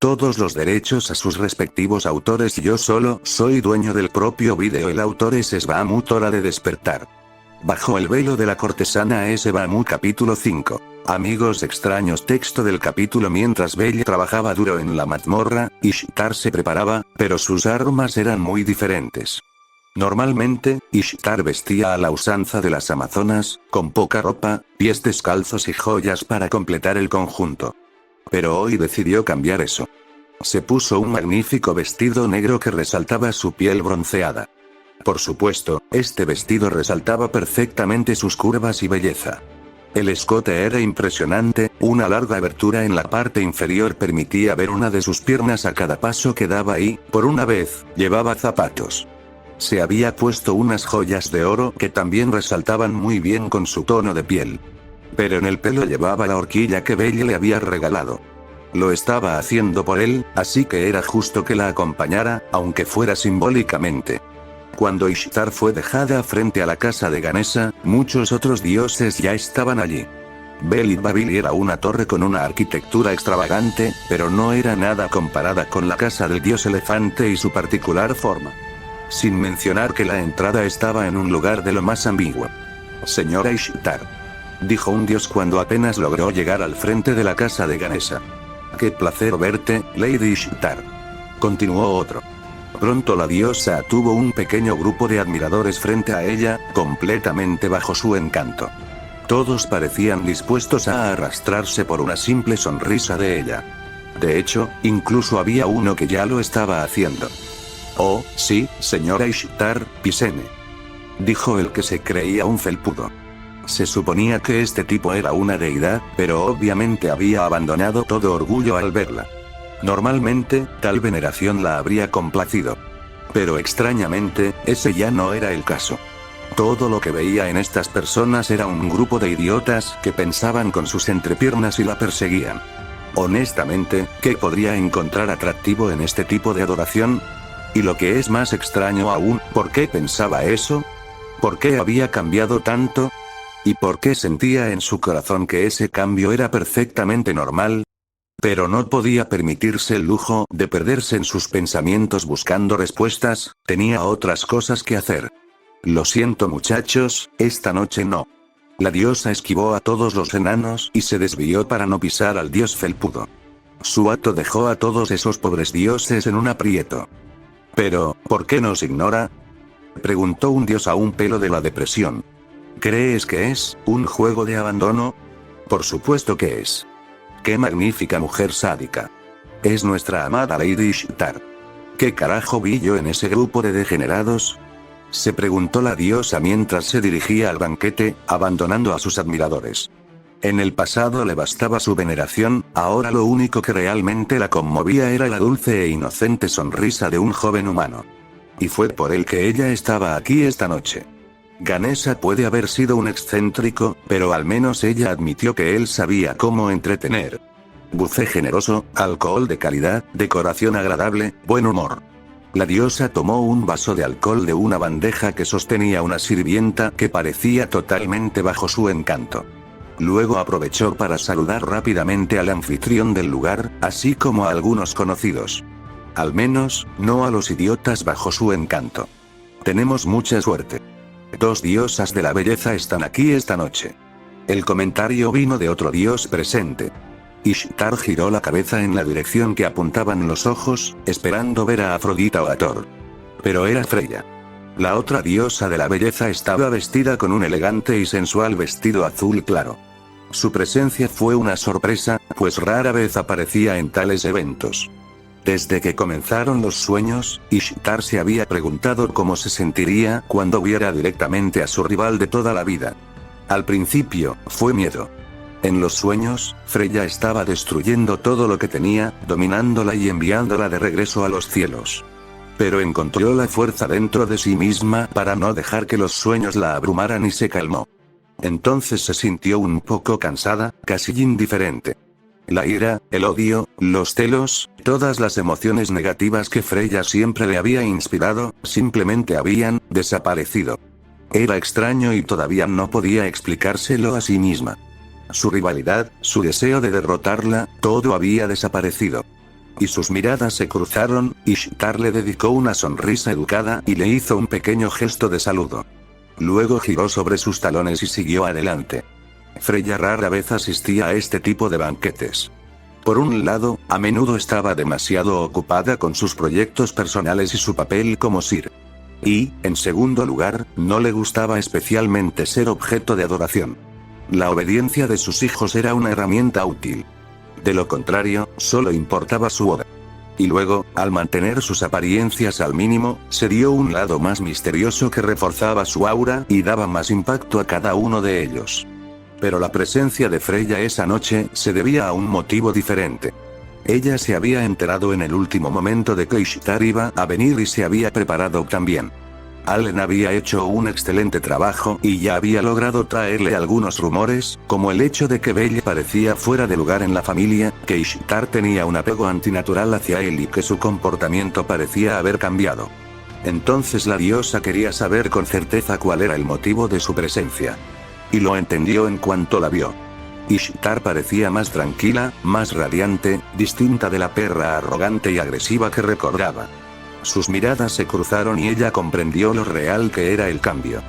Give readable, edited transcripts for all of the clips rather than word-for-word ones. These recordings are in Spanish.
todos los derechos a sus respectivos autores y yo solo soy dueño del propio vídeo. El autor es Sbamut. Hora de despertar. Bajo el velo de la cortesana Sbamut. Capítulo 5. Amigos extraños. Texto del capítulo. Mientras Belle trabajaba duro en la mazmorra, Ishtar se preparaba, pero sus armas eran muy diferentes. Normalmente, Ishtar vestía a la usanza de las amazonas, con poca ropa, pies descalzos y joyas para completar el conjunto. Pero hoy decidió cambiar eso. Se puso un magnífico vestido negro que resaltaba su piel bronceada. Por supuesto, este vestido resaltaba perfectamente sus curvas y belleza. El escote era impresionante, una larga abertura en la parte inferior permitía ver una de sus piernas a cada paso que daba y, por una vez, llevaba zapatos. Se había puesto unas joyas de oro que también resaltaban muy bien con su tono de piel. Pero en el pelo llevaba la horquilla que Belle le había regalado. Lo estaba haciendo por él, así que era justo que la acompañara, aunque fuera simbólicamente. Cuando Ishtar fue dejada frente a la casa de Ganesa, muchos otros dioses ya estaban allí. Bel-Babil era una torre con una arquitectura extravagante, pero no era nada comparada con la casa del dios elefante y su particular forma. Sin mencionar que la entrada estaba en un lugar de lo más ambiguo. Señora Ishtar, dijo un dios cuando apenas logró llegar al frente de la casa de Ganesa. Qué placer verte, Lady Ishtar. Continuó otro. Pronto la diosa tuvo un pequeño grupo de admiradores frente a ella, completamente bajo su encanto. Todos parecían dispuestos a arrastrarse por una simple sonrisa de ella. De hecho, incluso había uno que ya lo estaba haciendo. Oh, sí, señora Ishtar, píseme, dijo el que se creía un felpudo. Se suponía que este tipo era una deidad, pero obviamente había abandonado todo orgullo al verla. Normalmente, tal veneración la habría complacido. Pero extrañamente, ese ya no era el caso. Todo lo que veía en estas personas era un grupo de idiotas que pensaban con sus entrepiernas y la perseguían. Honestamente, ¿qué podría encontrar atractivo en este tipo de adoración? Y lo que es más extraño aún, ¿por qué pensaba eso? ¿Por qué había cambiado tanto? ¿Y por qué sentía en su corazón que ese cambio era perfectamente normal? Pero no podía permitirse el lujo de perderse en sus pensamientos buscando respuestas, tenía otras cosas que hacer. Lo siento muchachos, esta noche no. La diosa esquivó a todos los enanos y se desvió para no pisar al dios felpudo. Su acto dejó a todos esos pobres dioses en un aprieto. Pero, ¿por qué nos ignora?, preguntó un dios a un pelo de la depresión. ¿Crees que es un juego de abandono? Por supuesto que es. ¡Qué magnífica mujer sádica! Es nuestra amada Lady Ishtar. ¿Qué carajo vi yo en ese grupo de degenerados?, se preguntó la diosa mientras se dirigía al banquete, abandonando a sus admiradores. En el pasado le bastaba su veneración, ahora lo único que realmente la conmovía era la dulce e inocente sonrisa de un joven humano. Y fue por él que ella estaba aquí esta noche. Ganesa puede haber sido un excéntrico, pero al menos ella admitió que él sabía cómo entretener. Buffet generoso, alcohol de calidad, decoración agradable, buen humor. La diosa tomó un vaso de alcohol de una bandeja que sostenía una sirvienta que parecía totalmente bajo su encanto. Luego aprovechó para saludar rápidamente al anfitrión del lugar, así como a algunos conocidos. Al menos, no a los idiotas bajo su encanto. Tenemos mucha suerte. 2 diosas de la belleza están aquí esta noche. El comentario vino de otro dios presente. Ishtar giró la cabeza en la dirección que apuntaban los ojos, esperando ver a Afrodita o a Thor. Pero era Freya. La otra diosa de la belleza estaba vestida con un elegante y sensual vestido azul claro. Su presencia fue una sorpresa, pues rara vez aparecía en tales eventos. Desde que comenzaron los sueños, Ishtar se había preguntado cómo se sentiría cuando viera directamente a su rival de toda la vida. Al principio, fue miedo. En los sueños, Freya estaba destruyendo todo lo que tenía, dominándola y enviándola de regreso a los cielos. Pero encontró la fuerza dentro de sí misma para no dejar que los sueños la abrumaran y se calmó. Entonces se sintió un poco cansada, casi indiferente. La ira, el odio, los celos, todas las emociones negativas que Freya siempre le había inspirado, simplemente habían desaparecido. Era extraño y todavía no podía explicárselo a sí misma. Su rivalidad, su deseo de derrotarla, todo había desaparecido. y sus miradas se cruzaron. Ishtar le dedicó una sonrisa educada y le hizo un pequeño gesto de saludo. Luego giró sobre sus talones y siguió adelante. Freya rara vez asistía a este tipo de banquetes. Por un lado, a menudo estaba demasiado ocupada con sus proyectos personales y su papel como Sir. Y, en segundo lugar, no le gustaba especialmente ser objeto de adoración. La obediencia de sus hijos era una herramienta útil. De lo contrario, solo importaba su boda. Y luego, al mantener sus apariencias al mínimo, se dio un lado más misterioso que reforzaba su aura y daba más impacto a cada uno de ellos. Pero la presencia de Freya esa noche se debía a un motivo diferente. Ella se había enterado en el último momento de que Ishtar iba a venir y se había preparado también. Allen había hecho un excelente trabajo y ya había logrado traerle algunos rumores, como el hecho de que Belle parecía fuera de lugar en la familia, que Ishtar tenía un apego antinatural hacia él y que su comportamiento parecía haber cambiado. Entonces la diosa quería saber con certeza cuál era el motivo de su presencia. Y lo entendió en cuanto la vio. Ishtar parecía más tranquila, más radiante, distinta de la perra arrogante y agresiva que recordaba. Sus miradas se cruzaron y ella comprendió lo real que era el cambio.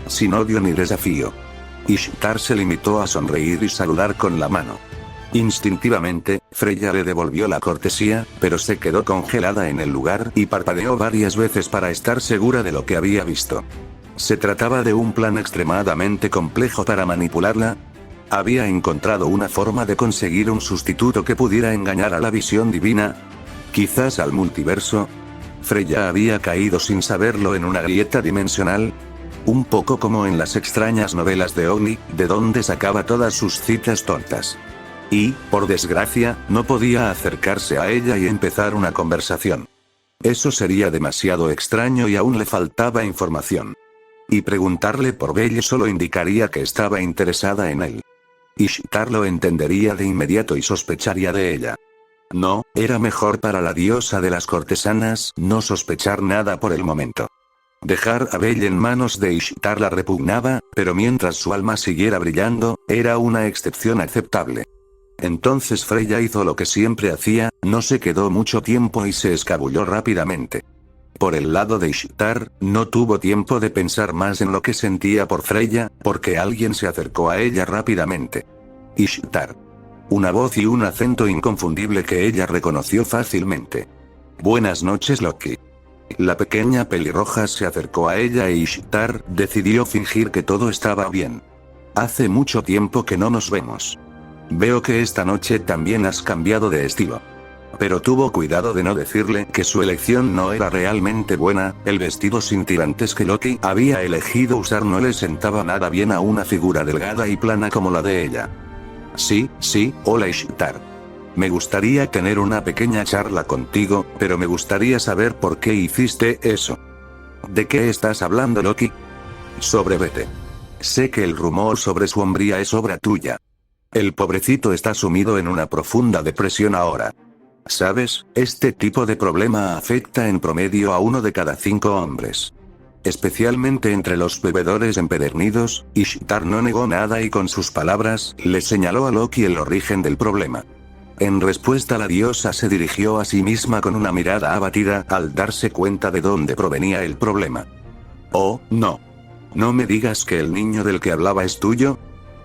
Sin odio ni desafío. Ishtar se limitó a sonreír y saludar con la mano. Instintivamente, Freya le devolvió la cortesía, pero se quedó congelada en el lugar y parpadeó varias veces para estar segura de lo que había visto. ¿Se trataba de un plan extremadamente complejo para manipularla? ¿Había encontrado una forma de conseguir un sustituto que pudiera engañar a la visión divina? ¿Quizás al multiverso? ¿Freya había caído sin saberlo en una grieta dimensional? Un poco como en las extrañas novelas de Ogni, de donde sacaba todas sus citas tontas. Y, por desgracia, no podía acercarse a ella y empezar una conversación. Eso sería demasiado extraño y aún le faltaba información. Y preguntarle por Belle solo indicaría que estaba interesada en él. Ishtar lo entendería de inmediato y sospecharía de ella. No, era mejor para la diosa de las cortesanas no sospechar nada por el momento. Dejar a Belle en manos de Ishtar la repugnaba, pero mientras su alma siguiera brillando, era una excepción aceptable. Entonces Freya hizo lo que siempre hacía, no se quedó mucho tiempo y se escabulló rápidamente. Por el lado de Ishtar, no tuvo tiempo de pensar más en lo que sentía por Freya, porque alguien se acercó a ella rápidamente. Ishtar. Una voz y un acento inconfundible que ella reconoció fácilmente. Buenas noches, Loki. La pequeña pelirroja se acercó a ella e Ishtar decidió fingir que todo estaba bien. Hace mucho tiempo que no nos vemos. Veo que esta noche también has cambiado de estilo. Pero tuvo cuidado de no decirle que su elección no era realmente buena, el vestido sin tirantes que Loki había elegido usar no le sentaba nada bien a una figura delgada y plana como la de ella. Sí, hola Ishtar. Me gustaría tener una pequeña charla contigo, pero me gustaría saber por qué hiciste eso. ¿De qué estás hablando, Loki? Sobre Vete. Sé que el rumor sobre su hombría es obra tuya. El pobrecito está sumido en una profunda depresión ahora. ¿Sabes? Este tipo de problema afecta en promedio a 1 de cada 5 hombres. Especialmente entre los bebedores empedernidos. Ishtar no negó nada y con sus palabras, le señaló a Loki el origen del problema. En respuesta la diosa se dirigió a sí misma con una mirada abatida al darse cuenta de dónde provenía el problema. Oh, no. ¿No me digas que el niño del que hablaba es tuyo?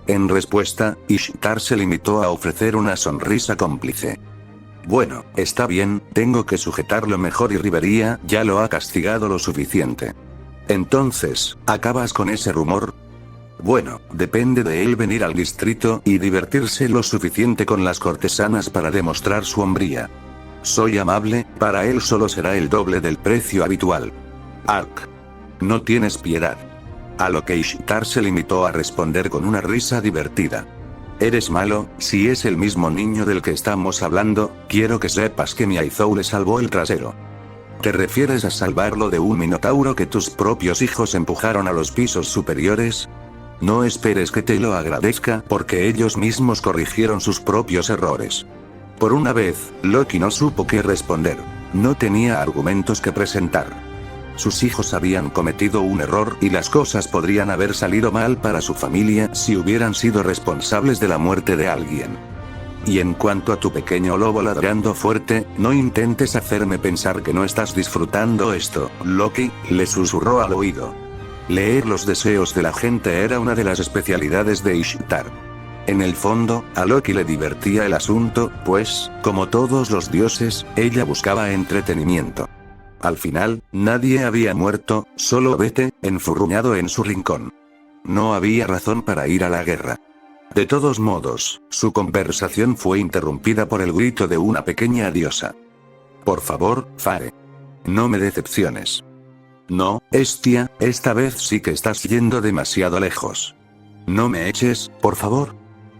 En respuesta, Ishtar se limitó a ofrecer una sonrisa cómplice. Bueno, está bien, tengo que sujetarlo mejor y Rivería ya lo ha castigado lo suficiente. Entonces, ¿acabas con ese rumor? Bueno, depende de él venir al distrito y divertirse lo suficiente con las cortesanas para demostrar su hombría. Soy amable, para él solo será el doble del precio habitual. Ark. No tienes piedad. A lo que Ishtar se limitó a responder con una risa divertida. Eres malo, si es el mismo niño del que estamos hablando, quiero que sepas que mi Aizou le salvó el trasero. ¿Te refieres a salvarlo de un minotauro que tus propios hijos empujaron a los pisos superiores? No esperes que te lo agradezca, porque ellos mismos corrigieron sus propios errores. Por una vez, Loki no supo qué responder. No tenía argumentos que presentar. Sus hijos habían cometido un error y las cosas podrían haber salido mal para su familia si hubieran sido responsables de la muerte de alguien. Y en cuanto a tu pequeño lobo ladrando fuerte, no intentes hacerme pensar que no estás disfrutando esto, Loki, le susurró al oído. Leer los deseos de la gente era una de las especialidades de Ishtar. En el fondo, a Loki le divertía el asunto, pues, como todos los dioses, ella buscaba entretenimiento. Al final, nadie había muerto, solo Vete, enfurruñado en su rincón. No había razón para ir a la guerra. De todos modos, su conversación fue interrumpida por el grito de una pequeña diosa. Por favor, Fare. No me decepciones. No, Hestia, esta vez sí que estás yendo demasiado lejos. No me eches, por favor.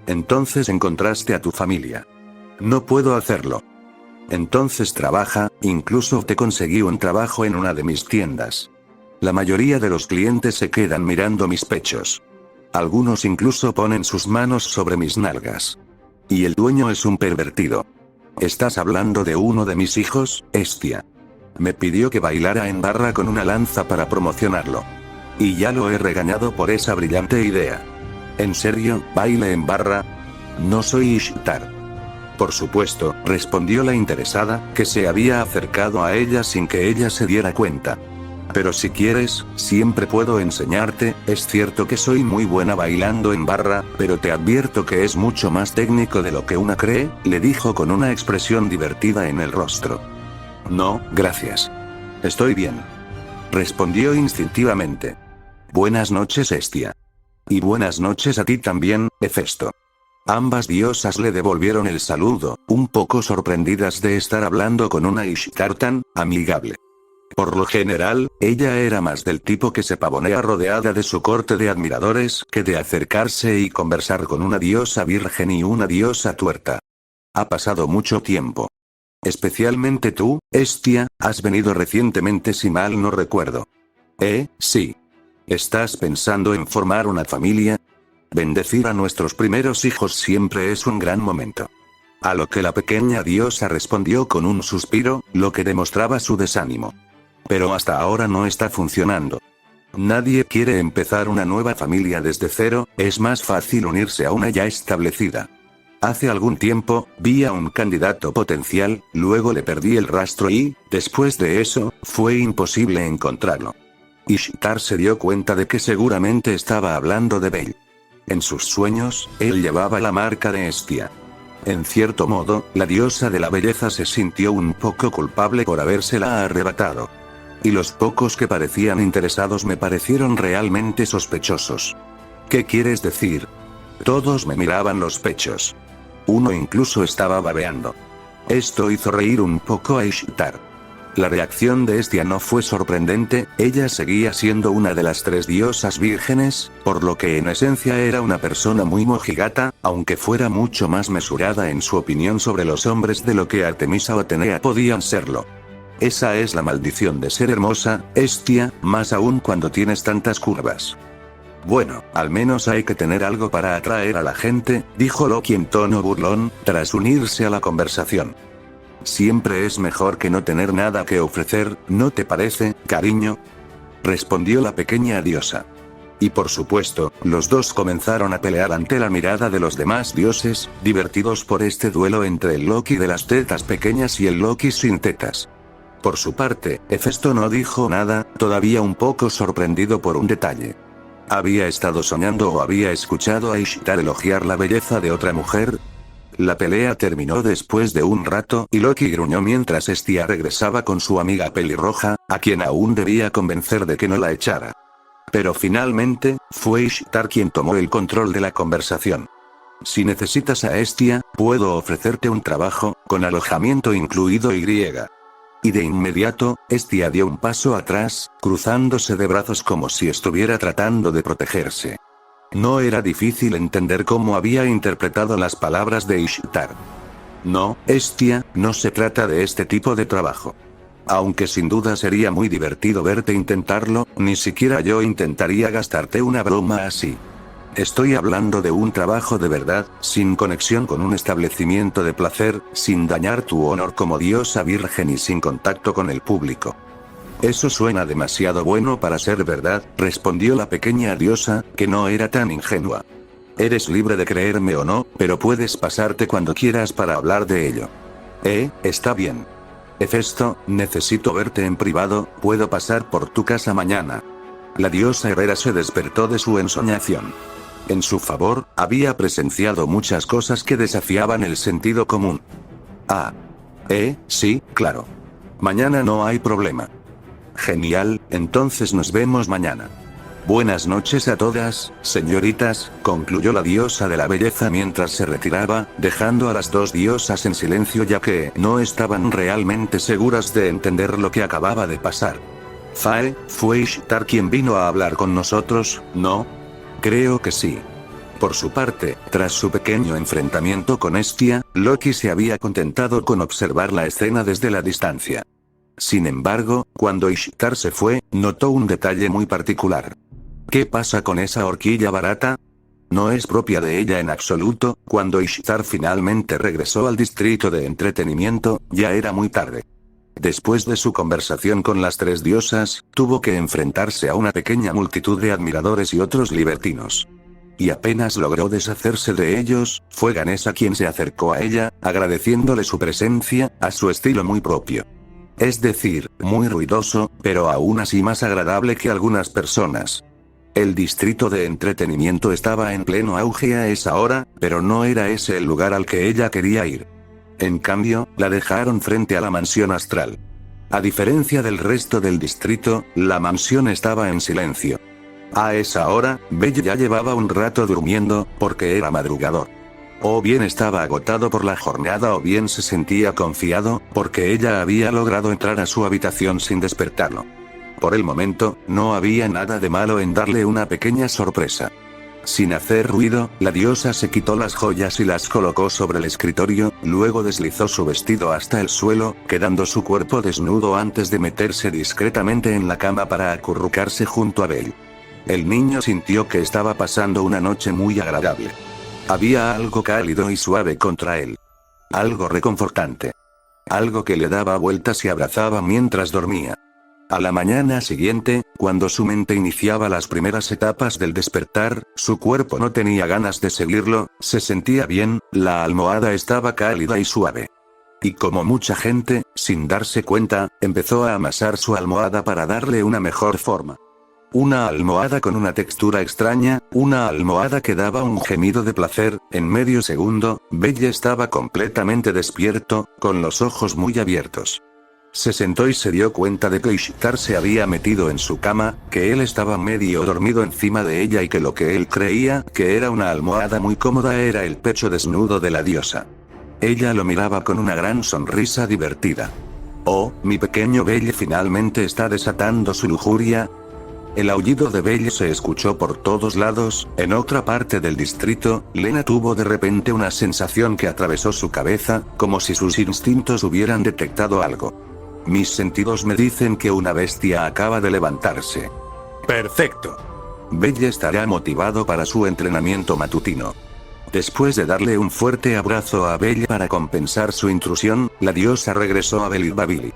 Entonces encontraste a tu familia. No puedo hacerlo. Entonces trabaja, incluso te conseguí un trabajo en una de mis tiendas. La mayoría de los clientes se quedan mirando mis pechos. Algunos incluso ponen sus manos sobre mis nalgas. Y el dueño es un pervertido. ¿Estás hablando de uno de mis hijos, Hestia? Me pidió que bailara en barra con una lanza para promocionarlo. Y ya lo he regañado por esa brillante idea. ¿En serio, baile en barra? No soy Ishtar. Por supuesto, respondió la interesada, que se había acercado a ella sin que ella se diera cuenta. Pero si quieres, siempre puedo enseñarte. Es cierto que soy muy buena bailando en barra, pero te advierto que es mucho más técnico de lo que una cree, le dijo con una expresión divertida en el rostro. No, gracias. Estoy bien. Respondió instintivamente. Buenas noches, Hestia. Y buenas noches a ti también, Hefesto. Ambas diosas le devolvieron el saludo, un poco sorprendidas de estar hablando con una Ishtar tan amigable. Por lo general, ella era más del tipo que se pavonea rodeada de su corte de admiradores que de acercarse y conversar con una diosa virgen y una diosa tuerta. Ha pasado mucho tiempo. Especialmente tú, Hestia, has venido recientemente si mal no recuerdo. Sí. ¿Estás pensando en formar una familia? Bendecir a nuestros primeros hijos siempre es un gran momento. A lo que la pequeña diosa respondió con un suspiro, lo que demostraba su desánimo. Pero hasta ahora no está funcionando. Nadie quiere empezar una nueva familia desde cero, es más fácil unirse a una ya establecida. Hace algún tiempo, vi a un candidato potencial, luego le perdí el rastro y, después de eso, fue imposible encontrarlo. Ishtar se dio cuenta de que seguramente estaba hablando de Bel. En sus sueños, él llevaba la marca de Hestia. En cierto modo, la diosa de la belleza se sintió un poco culpable por habérsela arrebatado. Y los pocos que parecían interesados me parecieron realmente sospechosos. ¿Qué quieres decir? Todos me miraban los pechos. Uno incluso estaba babeando. Esto hizo reír un poco a Ishtar. La reacción de Hestia no fue sorprendente, ella seguía siendo una de las 3 diosas vírgenes, por lo que en esencia era una persona muy mojigata, aunque fuera mucho más mesurada en su opinión sobre los hombres de lo que Artemisa o Atenea podían serlo. Esa es la maldición de ser hermosa, Hestia, más aún cuando tienes tantas curvas. Bueno, al menos hay que tener algo para atraer a la gente, dijo Loki en tono burlón, tras unirse a la conversación. Siempre es mejor que no tener nada que ofrecer, ¿no te parece, cariño? Respondió la pequeña diosa. Y por supuesto, los dos comenzaron a pelear ante la mirada de los demás dioses, divertidos por este duelo entre el Loki de las tetas pequeñas y el Loki sin tetas. Por su parte, Hefesto no dijo nada, todavía un poco sorprendido por un detalle. ¿Había estado soñando o había escuchado a Ishtar elogiar la belleza de otra mujer? La pelea terminó después de un rato y Loki gruñó mientras Hestia regresaba con su amiga pelirroja, a quien aún debía convencer de que no la echara. Pero finalmente, fue Ishtar quien tomó el control de la conversación. Si necesitas a Hestia, puedo ofrecerte un trabajo, con alojamiento incluido y griega. Y de inmediato, Hestia dio un paso atrás, cruzándose de brazos como si estuviera tratando de protegerse. No era difícil entender cómo había interpretado las palabras de Ishtar. No, Hestia, no se trata de este tipo de trabajo. Aunque sin duda sería muy divertido verte intentarlo, ni siquiera yo intentaría gastarte una broma así. Estoy hablando de un trabajo de verdad, sin conexión con un establecimiento de placer, sin dañar tu honor como diosa virgen y sin contacto con el público. Eso suena demasiado bueno para ser verdad, respondió la pequeña diosa, que no era tan ingenua. Eres libre de creerme o no, pero puedes pasarte cuando quieras para hablar de ello. Está bien. Hefesto, necesito verte en privado, ¿puedo pasar por tu casa mañana? La diosa Hera se despertó de su ensoñación. En su favor, había presenciado muchas cosas que desafiaban el sentido común. Sí, claro. Mañana no hay problema. Genial, entonces nos vemos mañana. Buenas noches a todas, señoritas, concluyó la diosa de la belleza mientras se retiraba, dejando a las dos diosas en silencio ya que no estaban realmente seguras de entender lo que acababa de pasar. ¿Fue Ishtar quien vino a hablar con nosotros, no? Creo que sí. Por su parte, tras su pequeño enfrentamiento con Hestia, Loki se había contentado con observar la escena desde la distancia. Sin embargo, cuando Ishtar se fue, notó un detalle muy particular. ¿Qué pasa con esa horquilla barata? No es propia de ella en absoluto. Cuando Ishtar finalmente regresó al distrito de entretenimiento, ya era muy tarde. Después de su conversación con las tres diosas, tuvo que enfrentarse a una pequeña multitud de admiradores y otros libertinos. Y apenas logró deshacerse de ellos, fue Ganesa quien se acercó a ella, agradeciéndole su presencia, a su estilo muy propio. Es decir, muy ruidoso, pero aún así más agradable que algunas personas. El distrito de entretenimiento estaba en pleno auge a esa hora, pero no era ese el lugar al que ella quería ir. En cambio, la dejaron frente a la mansión astral. A diferencia del resto del distrito, la mansión estaba en silencio. A esa hora, Belle ya llevaba un rato durmiendo, porque era madrugador. O bien estaba agotado por la jornada o bien se sentía confiado, porque ella había logrado entrar a su habitación sin despertarlo. Por el momento, no había nada de malo en darle una pequeña sorpresa. Sin hacer ruido, la diosa se quitó las joyas y las colocó sobre el escritorio, luego deslizó su vestido hasta el suelo, quedando su cuerpo desnudo antes de meterse discretamente en la cama para acurrucarse junto a Belle. El niño sintió que estaba pasando una noche muy agradable. Había algo cálido y suave contra él. Algo reconfortante. Algo que le daba vueltas y abrazaba mientras dormía. A la mañana siguiente, cuando su mente iniciaba las primeras etapas del despertar, su cuerpo no tenía ganas de seguirlo, se sentía bien, la almohada estaba cálida y suave. Y como mucha gente, sin darse cuenta, empezó a amasar su almohada para darle una mejor forma. Una almohada con una textura extraña, una almohada que daba un gemido de placer. En medio segundo, Belle estaba completamente despierto, con los ojos muy abiertos. Se sentó y se dio cuenta de que Ishtar se había metido en su cama, que él estaba medio dormido encima de ella y que lo que él creía que era una almohada muy cómoda era el pecho desnudo de la diosa. Ella lo miraba con una gran sonrisa divertida. Oh, mi pequeño Belle finalmente está desatando su lujuria. El aullido de Belle se escuchó por todos lados. En otra parte del distrito, Lena tuvo de repente una sensación que atravesó su cabeza, como si sus instintos hubieran detectado algo. Mis sentidos me dicen que una bestia acaba de levantarse. Perfecto. Belle estará motivado para su entrenamiento matutino. Después de darle un fuerte abrazo a Belle para compensar su intrusión, la diosa regresó a Belilbabili.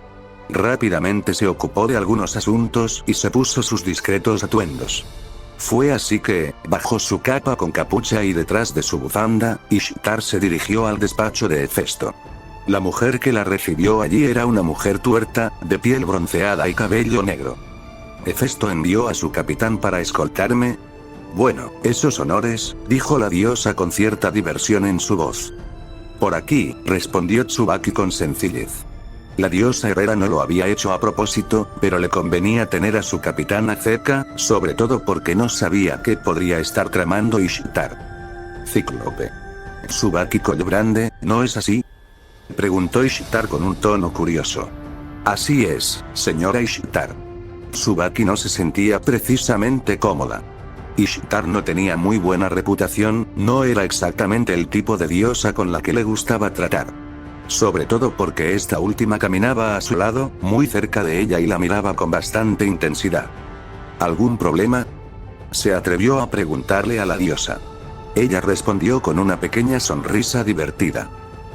Rápidamente se ocupó de algunos asuntos y se puso sus discretos atuendos. Fue así que, bajo su capa con capucha y detrás de su bufanda, Ishtar se dirigió al despacho de Hefesto. La mujer que la recibió allí era una mujer tuerta, de piel bronceada y cabello negro. Hefesto envió a su capitán para escoltarme. Bueno, esos honores, dijo la diosa con cierta diversión en su voz. Por aquí, respondió Tsubaki con sencillez. La diosa Hera no lo había hecho a propósito, pero le convenía tener a su capitana cerca, sobre todo porque no sabía qué podría estar tramando Ishtar. Cíclope. Tsubaki Colbrande, ¿no es así? Preguntó Ishtar con un tono curioso. Así es, señora Ishtar. Tsubaki no se sentía precisamente cómoda. Ishtar no tenía muy buena reputación, no era exactamente el tipo de diosa con la que le gustaba tratar. Sobre todo porque esta última caminaba a su lado, muy cerca de ella y la miraba con bastante intensidad. ¿Algún problema? Se atrevió a preguntarle a la diosa. Ella respondió con una pequeña sonrisa divertida.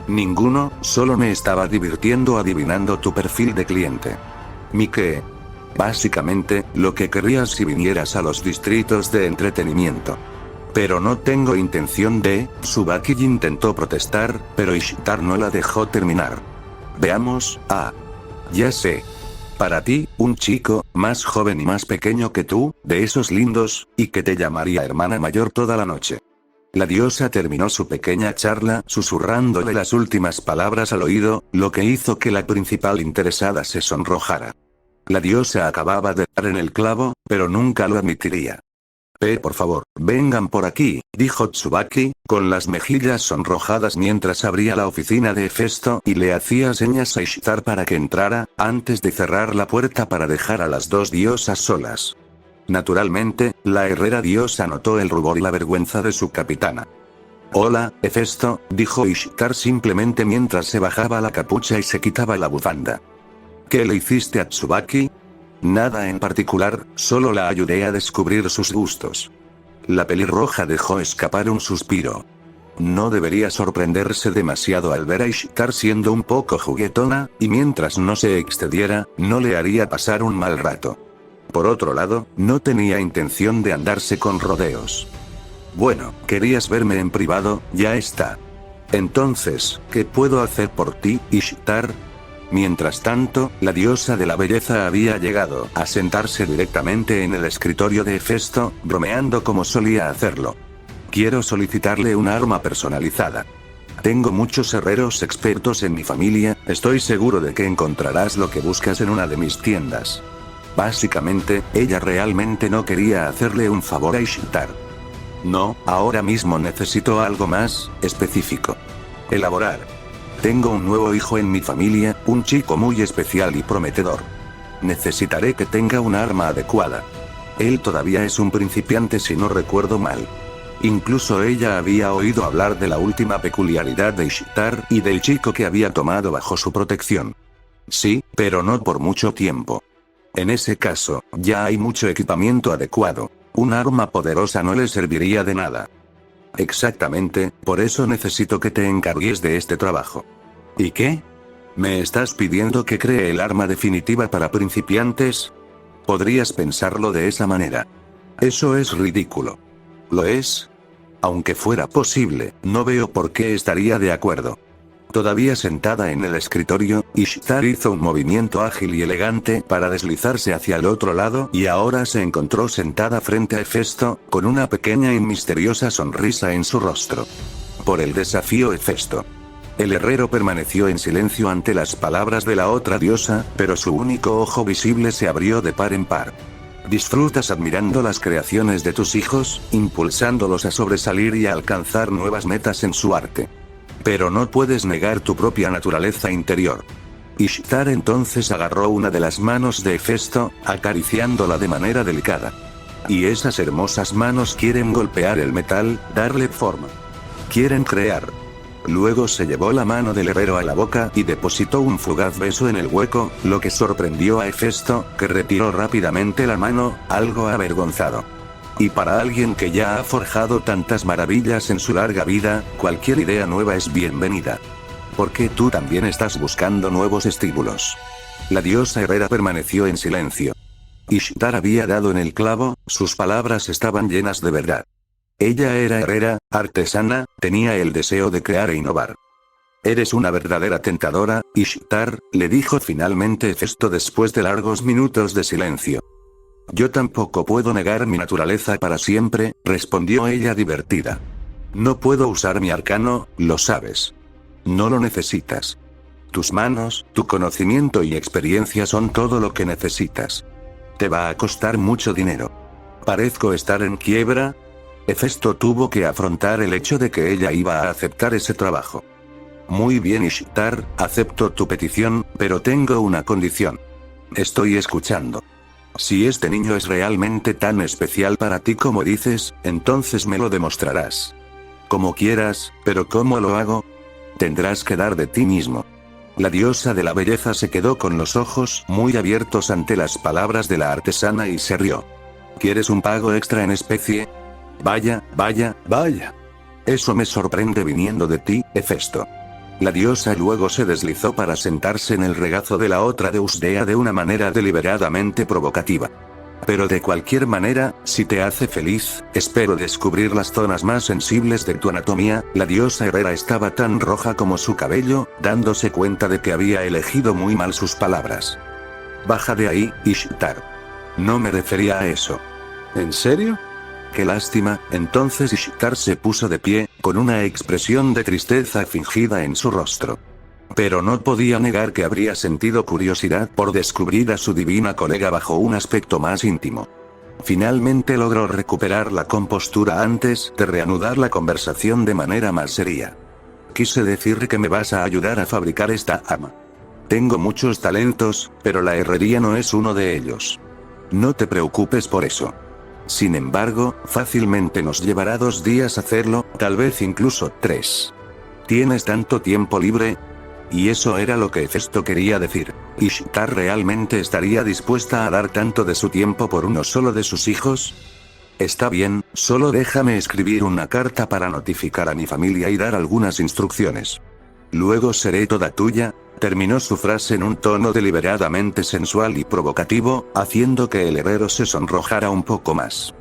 Ninguno, solo me estaba divirtiendo adivinando tu perfil de cliente. ¿Mi qué? Básicamente, lo que querrías si vinieras a los distritos de entretenimiento. Pero no tengo intención de... Tsubaki intentó protestar, pero Ishtar no la dejó terminar. Veamos, ya sé. Para ti, un chico, más joven y más pequeño que tú, de esos lindos, y que te llamaría hermana mayor toda la noche. La diosa terminó su pequeña charla susurrándole las últimas palabras al oído, lo que hizo que la principal interesada se sonrojara. La diosa acababa de dar en el clavo, pero nunca lo admitiría. Por favor, vengan por aquí, dijo Tsubaki, con las mejillas sonrojadas mientras abría la oficina de Hefesto y le hacía señas a Ishtar para que entrara, antes de cerrar la puerta para dejar a las dos diosas solas. Naturalmente, la herrera diosa notó el rubor y la vergüenza de su capitana. Hola, Hefesto, dijo Ishtar simplemente mientras se bajaba la capucha y se quitaba la bufanda. ¿Qué le hiciste a Tsubaki? Nada en particular, solo la ayudé a descubrir sus gustos. La pelirroja dejó escapar un suspiro. No debería sorprenderse demasiado al ver a Ishtar siendo un poco juguetona, y mientras no se excediera, no le haría pasar un mal rato. Por otro lado, no tenía intención de andarse con rodeos. Bueno, querías verme en privado, ya está. Entonces, ¿qué puedo hacer por ti, Ishtar? Mientras tanto, la diosa de la belleza había llegado a sentarse directamente en el escritorio de Hefesto, bromeando como solía hacerlo. Quiero solicitarle una arma personalizada. Tengo muchos herreros expertos en mi familia, estoy seguro de que encontrarás lo que buscas en una de mis tiendas. Básicamente, ella realmente no quería hacerle un favor a Ishtar. No, ahora mismo necesito algo más específico. Elaborar. Tengo un nuevo hijo en mi familia, un chico muy especial y prometedor. Necesitaré que tenga una arma adecuada. Él todavía es un principiante si no recuerdo mal. Incluso ella había oído hablar de la última peculiaridad de Ishtar y del chico que había tomado bajo su protección. Sí, pero no por mucho tiempo. En ese caso, ya hay mucho equipamiento adecuado. Un arma poderosa no le serviría de nada. Exactamente, por eso necesito que te encargues de este trabajo. ¿Y qué? ¿Me estás pidiendo que cree el arma definitiva para principiantes? Podrías pensarlo de esa manera. Eso es ridículo. ¿Lo es? Aunque fuera posible, no veo por qué estaría de acuerdo. Todavía sentada en el escritorio, Ishtar hizo un movimiento ágil y elegante para deslizarse hacia el otro lado y ahora se encontró sentada frente a Hefesto, con una pequeña y misteriosa sonrisa en su rostro. Por el desafío Hefesto. El herrero permaneció en silencio ante las palabras de la otra diosa, pero su único ojo visible se abrió de par en par. ¿Disfrutas admirando las creaciones de tus hijos, impulsándolos a sobresalir y a alcanzar nuevas metas en su arte? Pero no puedes negar tu propia naturaleza interior. Ishtar entonces agarró una de las manos de Hefesto, acariciándola de manera delicada. Y esas hermosas manos quieren golpear el metal, darle forma. Quieren crear. Luego se llevó la mano del herrero a la boca y depositó un fugaz beso en el hueco, lo que sorprendió a Hefesto, que retiró rápidamente la mano, algo avergonzado. Y para alguien que ya ha forjado tantas maravillas en su larga vida, cualquier idea nueva es bienvenida. Porque tú también estás buscando nuevos estímulos. La diosa herrera permaneció en silencio. Ishtar había dado en el clavo, sus palabras estaban llenas de verdad. Ella era herrera, artesana, tenía el deseo de crear e innovar. Eres una verdadera tentadora, Ishtar, le dijo finalmente Hefesto después de largos minutos de silencio. Yo tampoco puedo negar mi naturaleza para siempre, respondió ella divertida. No puedo usar mi arcano, lo sabes. No lo necesitas. Tus manos, tu conocimiento y experiencia son todo lo que necesitas. Te va a costar mucho dinero. ¿Parezco estar en quiebra? Hefesto tuvo que afrontar el hecho de que ella iba a aceptar ese trabajo. Muy bien Ishtar, acepto tu petición, pero tengo una condición. Estoy escuchando. Si este niño es realmente tan especial para ti como dices, entonces me lo demostrarás. Como quieras, pero ¿cómo lo hago? Tendrás que dar de ti mismo. La diosa de la belleza se quedó con los ojos muy abiertos ante las palabras de la artesana y se rió. ¿Quieres un pago extra en especie? Vaya, vaya, vaya. Eso me sorprende viniendo de ti, Hefesto. La diosa luego se deslizó para sentarse en el regazo de la otra deusdea de una manera deliberadamente provocativa. Pero de cualquier manera, si te hace feliz, espero descubrir las zonas más sensibles de tu anatomía. La diosa Herrera estaba tan roja como su cabello, dándose cuenta de que había elegido muy mal sus palabras. Baja de ahí, Ishtar. No me refería a eso. ¿En serio? Qué lástima. Entonces Ishtar se puso de pie, con una expresión de tristeza fingida en su rostro. Pero no podía negar que habría sentido curiosidad por descubrir a su divina colega bajo un aspecto más íntimo. Finalmente logró recuperar la compostura antes de reanudar la conversación de manera más seria. Quise decir que me vas a ayudar a fabricar esta arma. Tengo muchos talentos, pero la herrería no es uno de ellos. No te preocupes por eso. Sin embargo, fácilmente nos llevará 2 días hacerlo, tal vez incluso 3. ¿Tienes tanto tiempo libre? Y eso era lo que Hefesto quería decir. ¿Ishtar realmente estaría dispuesta a dar tanto de su tiempo por uno solo de sus hijos? Está bien, solo déjame escribir una carta para notificar a mi familia y dar algunas instrucciones. Luego seré toda tuya. Terminó su frase en un tono deliberadamente sensual y provocativo, haciendo que el herrero se sonrojara un poco más.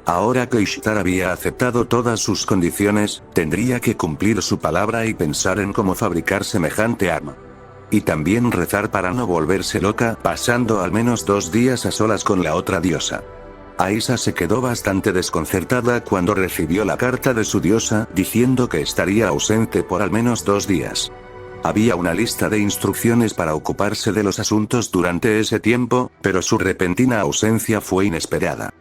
Ahora que Ishtar había aceptado todas sus condiciones, tendría que cumplir su palabra y pensar en cómo fabricar semejante arma. Y también rezar para no volverse loca, pasando al menos 2 días a solas con la otra diosa. Aisa se quedó bastante desconcertada cuando recibió la carta de su diosa, diciendo que estaría ausente por al menos 2 días. Había una lista de instrucciones para ocuparse de los asuntos durante ese tiempo, pero su repentina ausencia fue inesperada.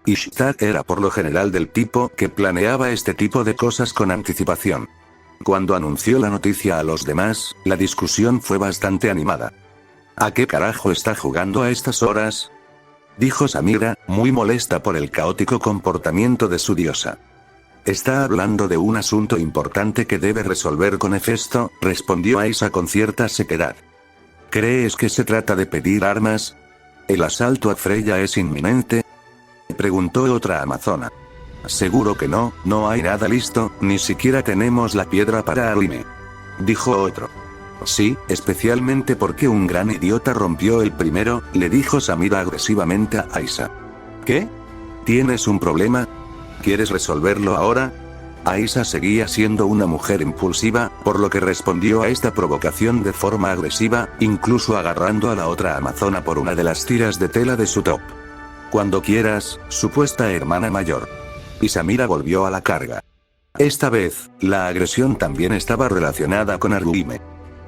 Ishtar era por lo general del tipo que planeaba este tipo de cosas con anticipación. Cuando anunció la noticia a los demás, la discusión fue bastante animada. ¿A qué carajo está jugando a estas horas?, dijo Samira, muy molesta por el caótico comportamiento de su diosa. Está hablando de un asunto importante que debe resolver con Hefesto, respondió Aisa con cierta sequedad. ¿Crees que se trata de pedir armas? ¿El asalto a Freya es inminente?, preguntó otra amazona. Seguro que no, no hay nada listo, ni siquiera tenemos la piedra para Arime, dijo otro. Sí, especialmente porque un gran idiota rompió el primero, le dijo Samira agresivamente a Aisa. ¿Qué? ¿Tienes un problema? ¿Quieres resolverlo ahora? Aisa seguía siendo una mujer impulsiva, por lo que respondió a esta provocación de forma agresiva, incluso agarrando a la otra amazona por una de las tiras de tela de su top. Cuando quieras, supuesta hermana mayor. Y Samira volvió a la carga. Esta vez, la agresión también estaba relacionada con Arime.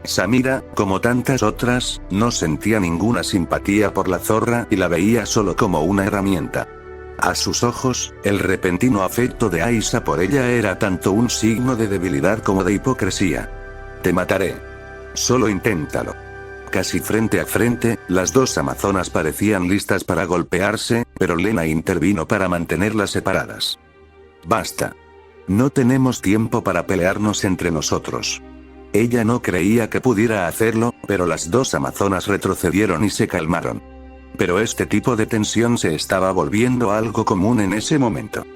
Samira, como tantas otras, no sentía ninguna simpatía por la zorra y la veía solo como una herramienta. A sus ojos, el repentino afecto de Aisa por ella era tanto un signo de debilidad como de hipocresía. Te mataré. Solo inténtalo. Casi frente a frente, las 2 amazonas parecían listas para golpearse, pero Lena intervino para mantenerlas separadas. Basta. No tenemos tiempo para pelearnos entre nosotros. Ella no creía que pudiera hacerlo, pero las 2 amazonas retrocedieron y se calmaron. Pero este tipo de tensión se estaba volviendo algo común en ese momento.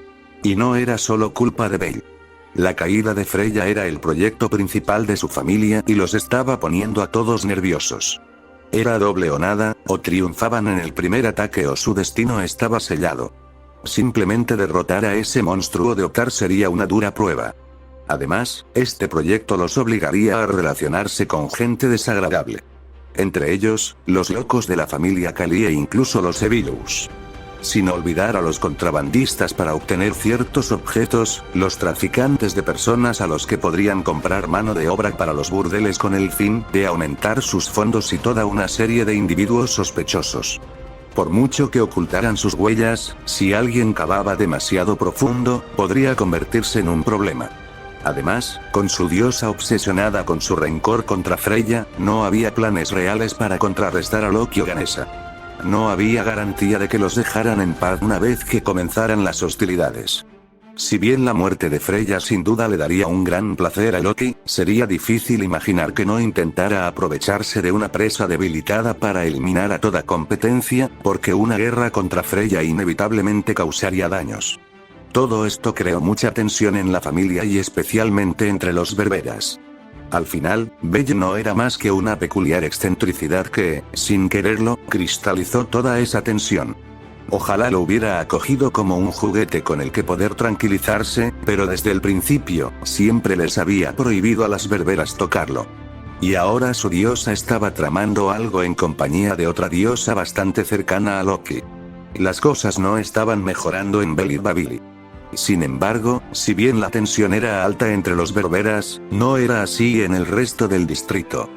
Y no era solo culpa de Bale. La caída de Freya era el proyecto principal de su familia y los estaba poniendo a todos nerviosos. Era doble o nada, o triunfaban en el primer ataque o su destino estaba sellado. Simplemente derrotar a ese monstruo de Oktar sería una dura prueba. Además, este proyecto los obligaría a relacionarse con gente desagradable. Entre ellos, los locos de la familia Kali e incluso los Evilus. Sin olvidar a los contrabandistas para obtener ciertos objetos, los traficantes de personas a los que podrían comprar mano de obra para los burdeles con el fin de aumentar sus fondos y toda una serie de individuos sospechosos. Por mucho que ocultaran sus huellas, si alguien cavaba demasiado profundo, podría convertirse en un problema. Además, con su diosa obsesionada con su rencor contra Freya, no había planes reales para contrarrestar a Loki o Ganesa. No había garantía de que los dejaran en paz una vez que comenzaran las hostilidades. Si bien la muerte de Freya sin duda le daría un gran placer a Loki, sería difícil imaginar que no intentara aprovecharse de una presa debilitada para eliminar a toda competencia, porque una guerra contra Freya inevitablemente causaría daños. Todo esto creó mucha tensión en la familia y especialmente entre los berberas. Al final, Belle no era más que una peculiar excentricidad que, sin quererlo, cristalizó toda esa tensión. Ojalá lo hubiera acogido como un juguete con el que poder tranquilizarse, pero desde el principio, siempre les había prohibido a las berberas tocarlo. Y ahora su diosa estaba tramando algo en compañía de otra diosa bastante cercana a Loki. Las cosas no estaban mejorando en Bell Babili. Sin embargo, si bien la tensión era alta entre los berberas, no era así en el resto del distrito.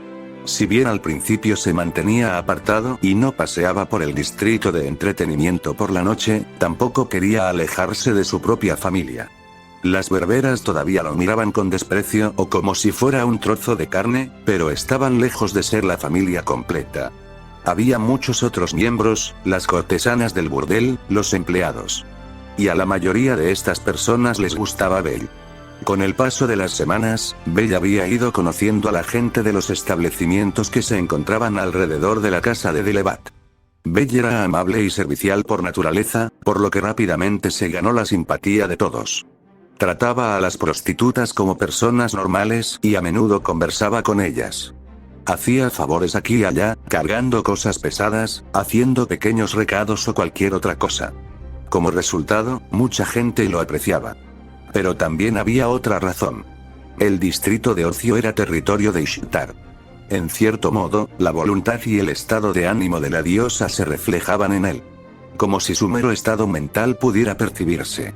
Si bien al principio se mantenía apartado y no paseaba por el distrito de entretenimiento por la noche, tampoco quería alejarse de su propia familia. Las berberas todavía lo miraban con desprecio o como si fuera un trozo de carne, pero estaban lejos de ser la familia completa. Había muchos otros miembros, las cortesanas del burdel, los empleados. Y a la mayoría de estas personas les gustaba Bell. Con el paso de las semanas, Bell había ido conociendo a la gente de los establecimientos que se encontraban alrededor de la casa de Delevat. Bell era amable y servicial por naturaleza, por lo que rápidamente se ganó la simpatía de todos. Trataba a las prostitutas como personas normales y a menudo conversaba con ellas. Hacía favores aquí y allá, cargando cosas pesadas, haciendo pequeños recados o cualquier otra cosa. Como resultado, mucha gente lo apreciaba. Pero también había otra razón. El distrito de ocio era territorio de Ishtar. En cierto modo, la voluntad y el estado de ánimo de la diosa se reflejaban en él. Como si su mero estado mental pudiera percibirse.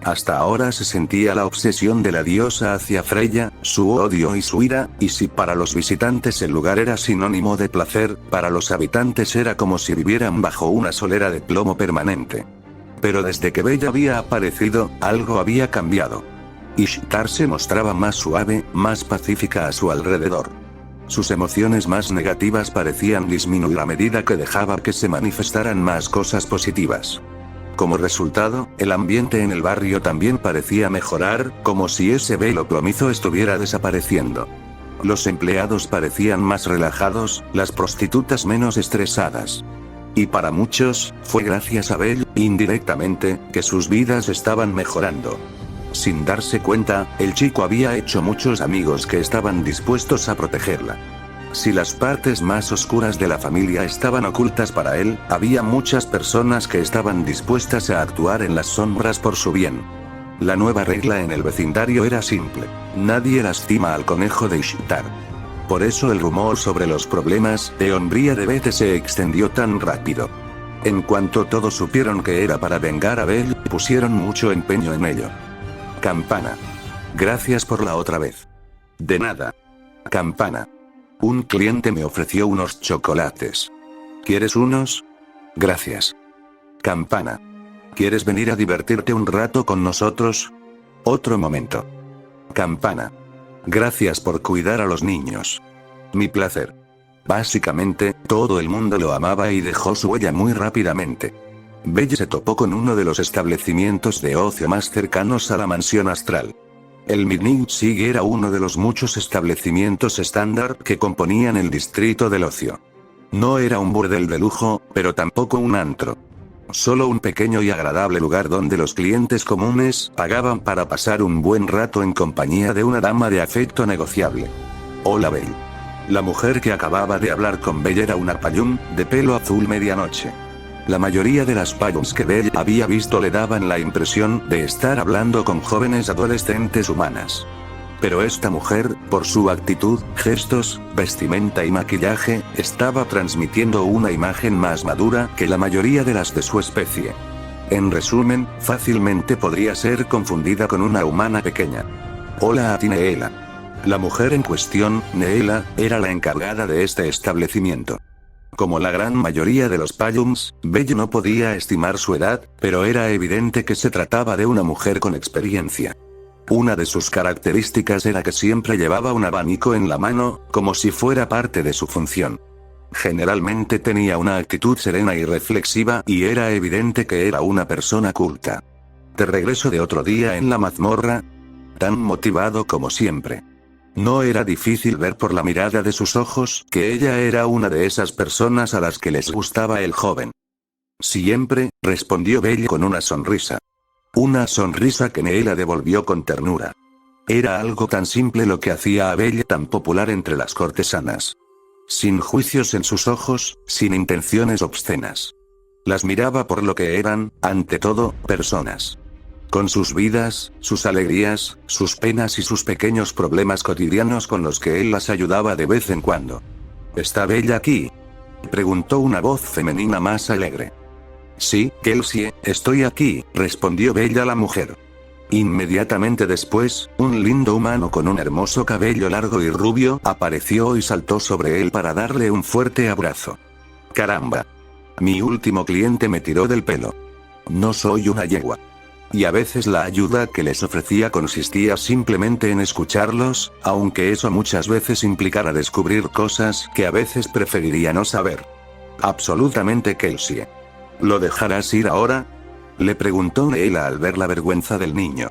Hasta ahora se sentía la obsesión de la diosa hacia Freya, su odio y su ira, y si para los visitantes el lugar era sinónimo de placer, para los habitantes era como si vivieran bajo una solera de plomo permanente. Pero desde que Bella había aparecido, algo había cambiado. Ishtar se mostraba más suave, más pacífica a su alrededor. Sus emociones más negativas parecían disminuir a medida que dejaba que se manifestaran más cosas positivas. Como resultado, el ambiente en el barrio también parecía mejorar, como si ese velo plomizo estuviera desapareciendo. Los empleados parecían más relajados, las prostitutas menos estresadas. Y para muchos, fue gracias a Bell, indirectamente, que sus vidas estaban mejorando. Sin darse cuenta, el chico había hecho muchos amigos que estaban dispuestos a protegerla. Si las partes más oscuras de la familia estaban ocultas para él, había muchas personas que estaban dispuestas a actuar en las sombras por su bien. La nueva regla en el vecindario era simple: nadie lastima al conejo de Ishtar. Por eso el rumor sobre los problemas de hombría de Beth se extendió tan rápido. En cuanto todos supieron que era para vengar a Bell, pusieron mucho empeño en ello. Campana. Gracias por la otra vez. De nada. Campana. Un cliente me ofreció unos chocolates. ¿Quieres unos? Gracias. Campana. ¿Quieres venir a divertirte un rato con nosotros? Otro momento. Campana. Gracias por cuidar a los niños. Mi placer. Básicamente, todo el mundo lo amaba y dejó su huella muy rápidamente. Belle se topó con uno de los establecimientos de ocio más cercanos a la mansión astral. El Midnight Sig era uno de los muchos establecimientos estándar que componían el distrito del ocio. No era un burdel de lujo, pero tampoco un antro. Solo un pequeño y agradable lugar donde los clientes comunes pagaban para pasar un buen rato en compañía de una dama de afecto negociable. Hola Bell. La mujer que acababa de hablar con Bell era una payún, de pelo azul medianoche. La mayoría de las payuns que Bell había visto le daban la impresión de estar hablando con jóvenes adolescentes humanas. Pero esta mujer, por su actitud, gestos, vestimenta y maquillaje, estaba transmitiendo una imagen más madura que la mayoría de las de su especie. En resumen, fácilmente podría ser confundida con una humana pequeña. Hola a ti Neela. La mujer en cuestión, Neela, era la encargada de este establecimiento. Como la gran mayoría de los payums, Belle no podía estimar su edad, pero era evidente que se trataba de una mujer con experiencia. Una de sus características era que siempre llevaba un abanico en la mano, como si fuera parte de su función. Generalmente tenía una actitud serena y reflexiva, y era evidente que era una persona culta. De regreso de otro día en la mazmorra, tan motivado como siempre. No era difícil ver por la mirada de sus ojos que ella era una de esas personas a las que les gustaba el joven. Siempre, respondió Belle con una sonrisa. Una sonrisa que Neela devolvió con ternura. Era algo tan simple lo que hacía a Belle tan popular entre las cortesanas. Sin juicios en sus ojos, sin intenciones obscenas. Las miraba por lo que eran, ante todo, personas. Con sus vidas, sus alegrías, sus penas y sus pequeños problemas cotidianos con los que él las ayudaba de vez en cuando. ¿Está Bella aquí?, preguntó una voz femenina más alegre. Sí, Kelsey, estoy aquí, respondió Bella la mujer. Inmediatamente después, un lindo humano con un hermoso cabello largo y rubio apareció y saltó sobre él para darle un fuerte abrazo. Caramba. Mi último cliente me tiró del pelo. No soy una yegua. Y a veces la ayuda que les ofrecía consistía simplemente en escucharlos, aunque eso muchas veces implicara descubrir cosas que a veces preferiría no saber. Absolutamente, Kelsey. ¿Lo dejarás ir ahora?, le preguntó Neela al ver la vergüenza del niño.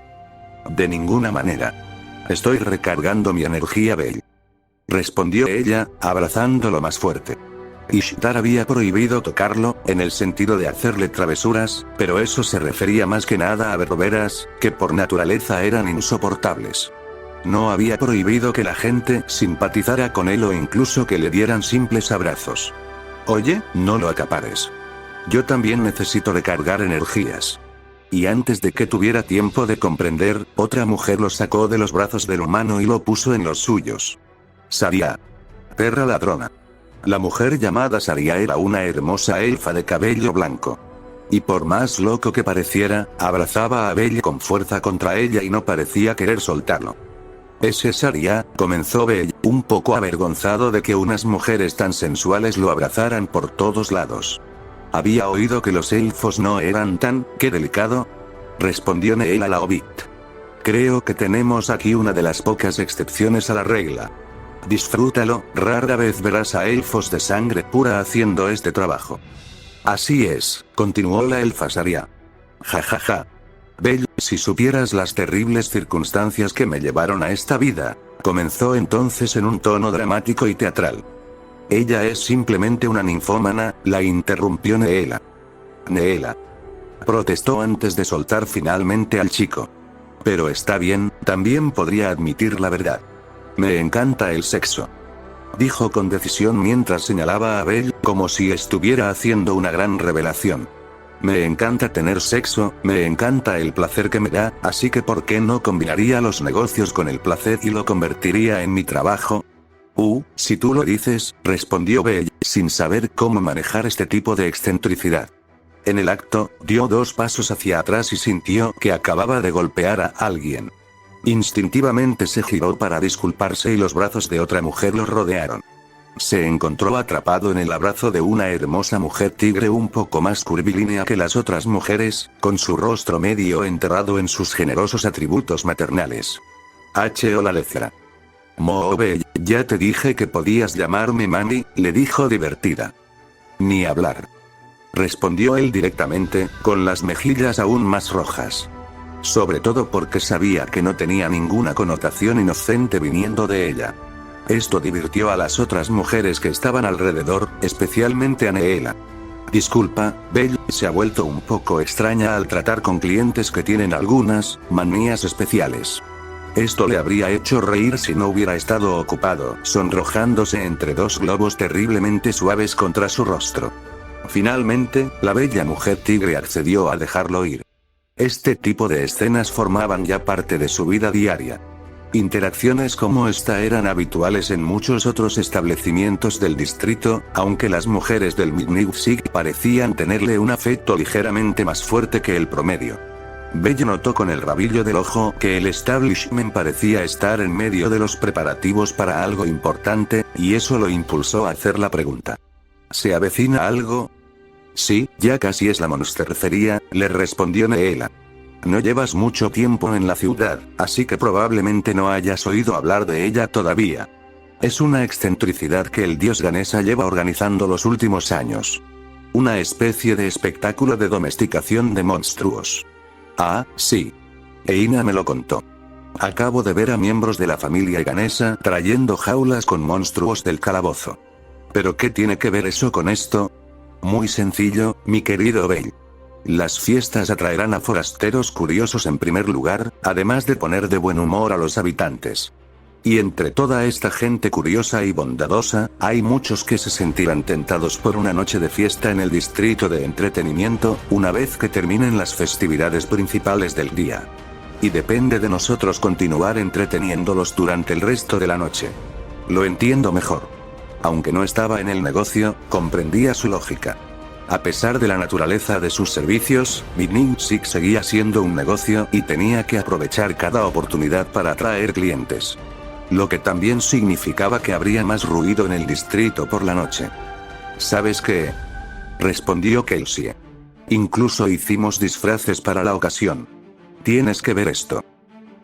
De ninguna manera. Estoy recargando mi energía, Belle, respondió ella, abrazándolo más fuerte. Ishtar había prohibido tocarlo, en el sentido de hacerle travesuras, pero eso se refería más que nada a berberas, que por naturaleza eran insoportables. No había prohibido que la gente simpatizara con él o incluso que le dieran simples abrazos. Oye, no lo acapares. Yo también necesito recargar energías. Y antes de que tuviera tiempo de comprender, otra mujer lo sacó de los brazos del humano y lo puso en los suyos. Saria. Perra ladrona. La mujer llamada Saria era una hermosa elfa de cabello blanco. Y por más loco que pareciera, abrazaba a Belle con fuerza contra ella y no parecía querer soltarlo. Ese Saria, comenzó Belle, un poco avergonzado de que unas mujeres tan sensuales lo abrazaran por todos lados. Había oído que los elfos no eran tan, qué delicado, respondió Neela la Hobbit. Creo que tenemos aquí una de las pocas excepciones a la regla. Disfrútalo, rara vez verás a elfos de sangre pura haciendo este trabajo. Así es, continuó la elfa Saria. Ja ja ja. Belle, si supieras las terribles circunstancias que me llevaron a esta vida, comenzó entonces en un tono dramático y teatral. Ella es simplemente una ninfómana, la interrumpió Neela. Neela, protestó antes de soltar finalmente al chico. Pero está bien, también podría admitir la verdad. Me encanta el sexo, dijo con decisión mientras señalaba a Belle, como si estuviera haciendo una gran revelación. Me encanta tener sexo, me encanta el placer que me da, así que ¿por qué no combinaría los negocios con el placer y lo convertiría en mi trabajo? Si tú lo dices, respondió Belle, sin saber cómo manejar este tipo de excentricidad. En el acto, dio 2 pasos hacia atrás y sintió que acababa de golpear a alguien. Instintivamente se giró para disculparse y los brazos de otra mujer lo rodearon. Se encontró atrapado en el abrazo de una hermosa mujer tigre un poco más curvilínea que las otras mujeres, con su rostro medio enterrado en sus generosos atributos maternales. La lecera. Belle, ya te dije que podías llamarme Mami, le dijo divertida. Ni hablar, respondió él directamente, con las mejillas aún más rojas. Sobre todo porque sabía que no tenía ninguna connotación inocente viniendo de ella. Esto divirtió a las otras mujeres que estaban alrededor, especialmente a Neela. Disculpa, Belle, se ha vuelto un poco extraña al tratar con clientes que tienen algunas manías especiales. Esto le habría hecho reír si no hubiera estado ocupado, sonrojándose entre 2 globos terriblemente suaves contra su rostro. Finalmente, la bella mujer tigre accedió a dejarlo ir. Este tipo de escenas formaban ya parte de su vida diaria. Interacciones como esta eran habituales en muchos otros establecimientos del distrito, aunque las mujeres del Midnight parecían tenerle un afecto ligeramente más fuerte que el promedio. Belle notó con el rabillo del ojo que el establishment parecía estar en medio de los preparativos para algo importante, y eso lo impulsó a hacer la pregunta. ¿Se avecina algo? Sí, ya casi es la monstercería, le respondió Neela. No llevas mucho tiempo en la ciudad, así que probablemente no hayas oído hablar de ella todavía. Es una excentricidad que el dios Ganesa lleva organizando los últimos años. Una especie de espectáculo de domesticación de monstruos. Ah, sí. Eina me lo contó. Acabo de ver a miembros de la familia Ganesa trayendo jaulas con monstruos del calabozo. ¿Pero qué tiene que ver eso con esto? Muy sencillo, mi querido Belle. Las fiestas atraerán a forasteros curiosos en primer lugar, además de poner de buen humor a los habitantes. Y entre toda esta gente curiosa y bondadosa, hay muchos que se sentirán tentados por una noche de fiesta en el distrito de entretenimiento, una vez que terminen las festividades principales del día. Y depende de nosotros continuar entreteniéndolos durante el resto de la noche. Lo entiendo mejor. Aunque no estaba en el negocio, comprendía su lógica. A pesar de la naturaleza de sus servicios, Music seguía siendo un negocio y tenía que aprovechar cada oportunidad para atraer clientes. Lo que también significaba que habría más ruido en el distrito por la noche. ¿Sabes qué?, respondió Kelsey. Incluso hicimos disfraces para la ocasión. Tienes que ver esto,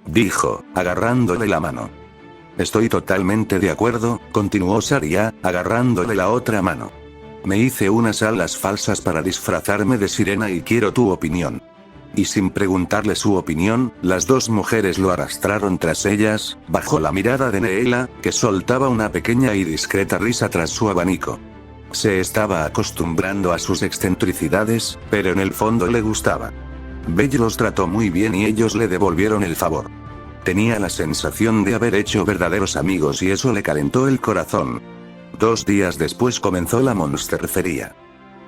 dijo, agarrándole la mano. Estoy totalmente de acuerdo, continuó Saria, agarrándole la otra mano. Me hice unas alas falsas para disfrazarme de sirena y quiero tu opinión. Y sin preguntarle su opinión, las dos mujeres lo arrastraron tras ellas, bajo la mirada de Neela, que soltaba una pequeña y discreta risa tras su abanico. Se estaba acostumbrando a sus excentricidades, pero en el fondo le gustaba. Belle los trató muy bien y ellos le devolvieron el favor. Tenía la sensación de haber hecho verdaderos amigos y eso le calentó el corazón. 2 días después comenzó la monstercería.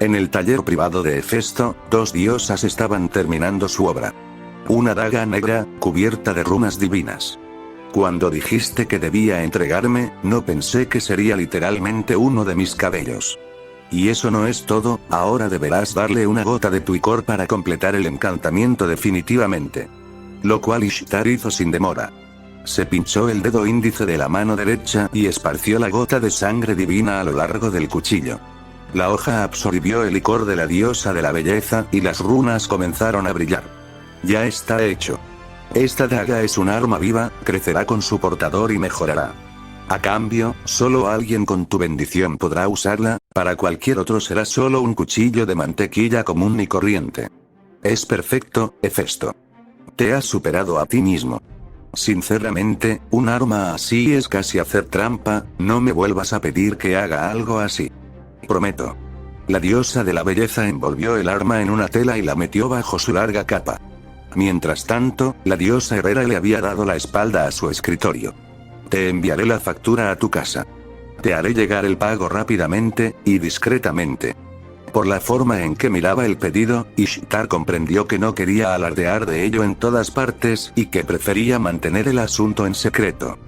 En el taller privado de Hefesto, 2 diosas estaban terminando su obra. Una daga negra, cubierta de runas divinas. Cuando dijiste que debía entregarme, no pensé que sería literalmente uno de mis cabellos. Y eso no es todo, ahora deberás darle una gota de tu icor para completar el encantamiento definitivamente. Lo cual Ishtar hizo sin demora. Se pinchó el dedo índice de la mano derecha y esparció la gota de sangre divina a lo largo del cuchillo. La hoja absorbió el licor de la diosa de la belleza y las runas comenzaron a brillar. Ya está hecho. Esta daga es un arma viva, crecerá con su portador y mejorará. A cambio, solo alguien con tu bendición podrá usarla, para cualquier otro será solo un cuchillo de mantequilla común y corriente. Es perfecto, Hefesto. Te has superado a ti mismo. Sinceramente, un arma así es casi hacer trampa, no me vuelvas a pedir que haga algo así. Prometo. La diosa de la belleza envolvió el arma en una tela y la metió bajo su larga capa. Mientras tanto, la diosa herrera le había dado la espalda a su escritorio. Te enviaré la factura a tu casa. Te haré llegar el pago rápidamente, y discretamente. Por la forma en que miraba el pedido, Ishtar comprendió que no quería alardear de ello en todas partes y que prefería mantener el asunto en secreto.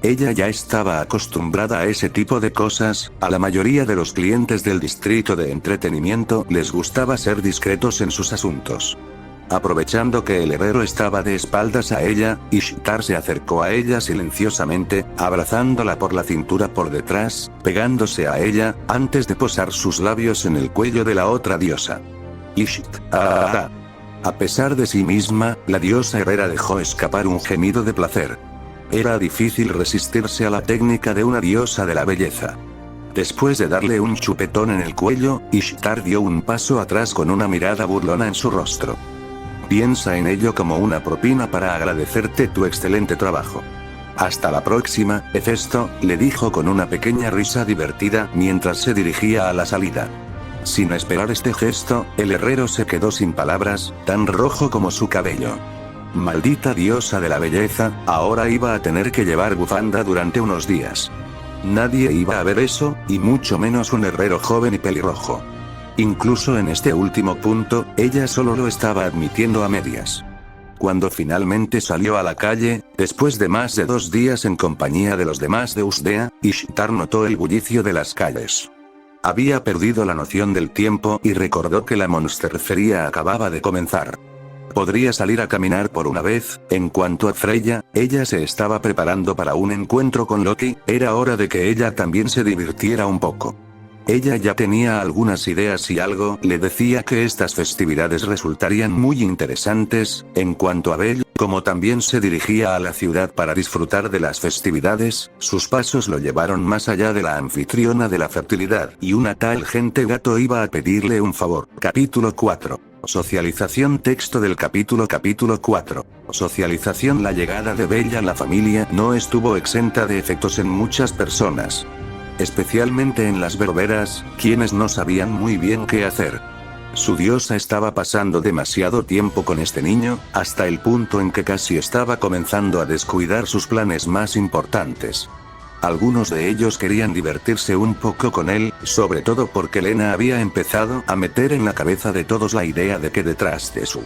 Ella ya estaba acostumbrada a ese tipo de cosas, a la mayoría de los clientes del distrito de entretenimiento les gustaba ser discretos en sus asuntos. Aprovechando que el herrero estaba de espaldas a ella, Ishtar se acercó a ella silenciosamente, abrazándola por la cintura por detrás, pegándose a ella, antes de posar sus labios en el cuello de la otra diosa. Ishtar. A pesar de sí misma, la diosa herrera dejó escapar un gemido de placer. Era difícil resistirse a la técnica de una diosa de la belleza. Después de darle un chupetón en el cuello, Ishtar dio un paso atrás con una mirada burlona en su rostro. Piensa en ello como una propina para agradecerte tu excelente trabajo. Hasta la próxima, Hefesto, le dijo con una pequeña risa divertida mientras se dirigía a la salida. Sin esperar este gesto, el herrero se quedó sin palabras, tan rojo como su cabello. Maldita diosa de la belleza, ahora iba a tener que llevar bufanda durante unos días. Nadie iba a ver eso, y mucho menos un herrero joven y pelirrojo. Incluso en este último punto, ella solo lo estaba admitiendo a medias. Cuando finalmente salió a la calle, después de más de 2 días en compañía de los demás de Usdea, Ishtar notó el bullicio de las calles. Había perdido la noción del tiempo y recordó que la monstercería acababa de comenzar. Podría salir a caminar por una vez. En cuanto a Freya, ella se estaba preparando para un encuentro con Loki, era hora de que ella también se divirtiera un poco. Ella ya tenía algunas ideas y algo le decía que estas festividades resultarían muy interesantes. En cuanto a Belle, como también se dirigía a la ciudad para disfrutar de las festividades, sus pasos lo llevaron más allá de la anfitriona de la fertilidad, y una tal gente gato iba a pedirle un favor. Capítulo 4. Socialización. Texto del capítulo 4. Socialización. La llegada de Belle a la familia no estuvo exenta de efectos en muchas personas. Especialmente en las berberas, quienes no sabían muy bien qué hacer. Su diosa estaba pasando demasiado tiempo con este niño, hasta el punto en que casi estaba comenzando a descuidar sus planes más importantes. Algunos de ellos querían divertirse un poco con él, sobre todo porque Lena había empezado a meter en la cabeza de todos la idea de que detrás de su